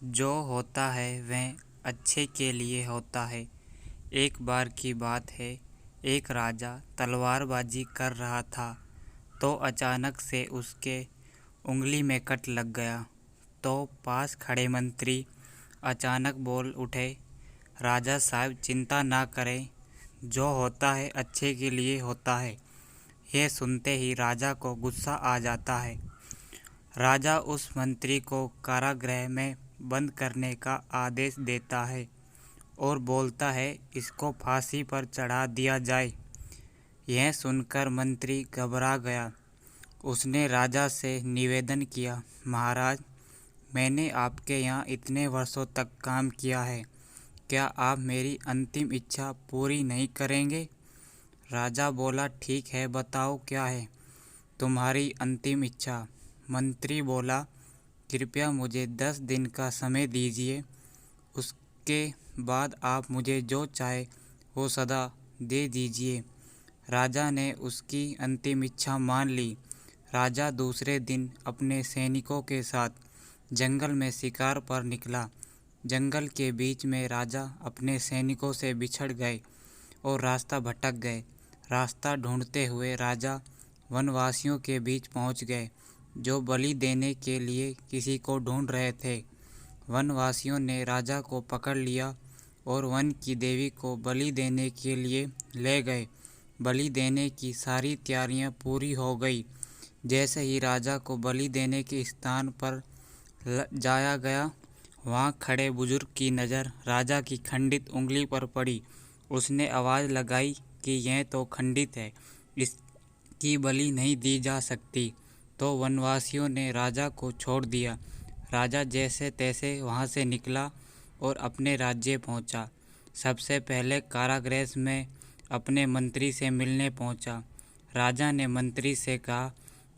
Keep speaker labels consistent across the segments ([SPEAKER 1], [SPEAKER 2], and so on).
[SPEAKER 1] जो होता है वह अच्छे के लिए होता है। एक बार की बात है, एक राजा तलवारबाजी कर रहा था तो अचानक से उसके उंगली में कट लग गया। तो पास खड़े मंत्री अचानक बोल उठे, राजा साहब चिंता ना करें, जो होता है अच्छे के लिए होता है। यह सुनते ही राजा को गुस्सा आ जाता है। राजा उस मंत्री को कारागृह में बंद करने का आदेश देता है और बोलता है, इसको फांसी पर चढ़ा दिया जाए। यह सुनकर मंत्री घबरा गया। उसने राजा से निवेदन किया, महाराज, मैंने आपके यहाँ इतने वर्षों तक काम किया है, क्या आप मेरी अंतिम इच्छा पूरी नहीं करेंगे? राजा बोला, ठीक है, बताओ क्या है तुम्हारी अंतिम इच्छा? मंत्री बोला, कृपया मुझे 10 दिन का समय दीजिए, उसके बाद आप मुझे जो चाहे वो सदा दे दीजिए। राजा ने उसकी अंतिम इच्छा मान ली। राजा दूसरे दिन अपने सैनिकों के साथ जंगल में शिकार पर निकला। जंगल के बीच में राजा अपने सैनिकों से बिछड़ गए और रास्ता भटक गए। रास्ता ढूंढते हुए राजा वनवासियों के बीच पहुंच गए, जो बलि देने के लिए किसी को ढूंढ रहे थे। वनवासियों ने राजा को पकड़ लिया और वन की देवी को बलि देने के लिए ले गए। बलि देने की सारी तैयारियां पूरी हो गई। जैसे ही राजा को बलि देने के स्थान पर जाया गया, वहां खड़े बुजुर्ग की नज़र राजा की खंडित उंगली पर पड़ी। उसने आवाज़ लगाई कि यह तो खंडित है, इसकी बलि नहीं दी जा सकती। तो वनवासियों ने राजा को छोड़ दिया। राजा जैसे तैसे वहां से निकला और अपने राज्य पहुंचा। सबसे पहले कारागृह में अपने मंत्री से मिलने पहुंचा। राजा ने मंत्री से कहा,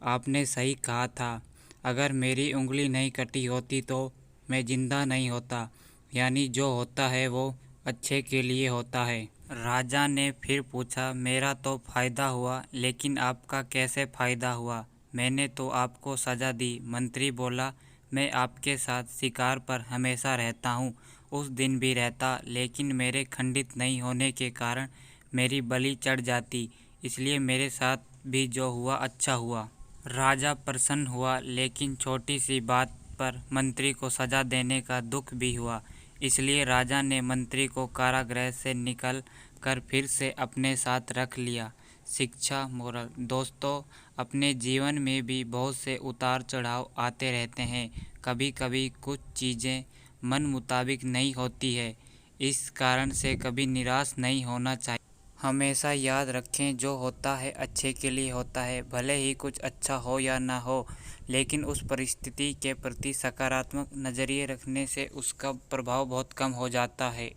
[SPEAKER 1] आपने सही कहा था, अगर मेरी उंगली नहीं कटी होती तो मैं जिंदा नहीं होता। यानी जो होता है वो अच्छे के लिए होता है। राजा ने फिर पूछा, मेरा तो फ़ायदा हुआ, लेकिन आपका कैसे फ़ायदा हुआ? मैंने तो आपको सज़ा दी। मंत्री बोला, मैं आपके साथ शिकार पर हमेशा रहता हूँ, उस दिन भी रहता, लेकिन मेरे खंडित नहीं होने के कारण मेरी बलि चढ़ जाती, इसलिए मेरे साथ भी जो हुआ अच्छा हुआ। राजा प्रसन्न हुआ, लेकिन छोटी सी बात पर मंत्री को सज़ा देने का दुख भी हुआ। इसलिए राजा ने मंत्री को कारागृह से निकल कर फिर से अपने साथ रख लिया। शिक्षा मोरल, दोस्तों, अपने जीवन में भी बहुत से उतार चढ़ाव आते रहते हैं। कभी कभी कुछ चीज़ें मन मुताबिक नहीं होती है, इस कारण से कभी निराश नहीं होना चाहिए। हमेशा याद रखें, जो होता है अच्छे के लिए होता है। भले ही कुछ अच्छा हो या ना हो, लेकिन उस परिस्थिति के प्रति सकारात्मक नज़रिए रखने से उसका प्रभाव बहुत कम हो जाता है।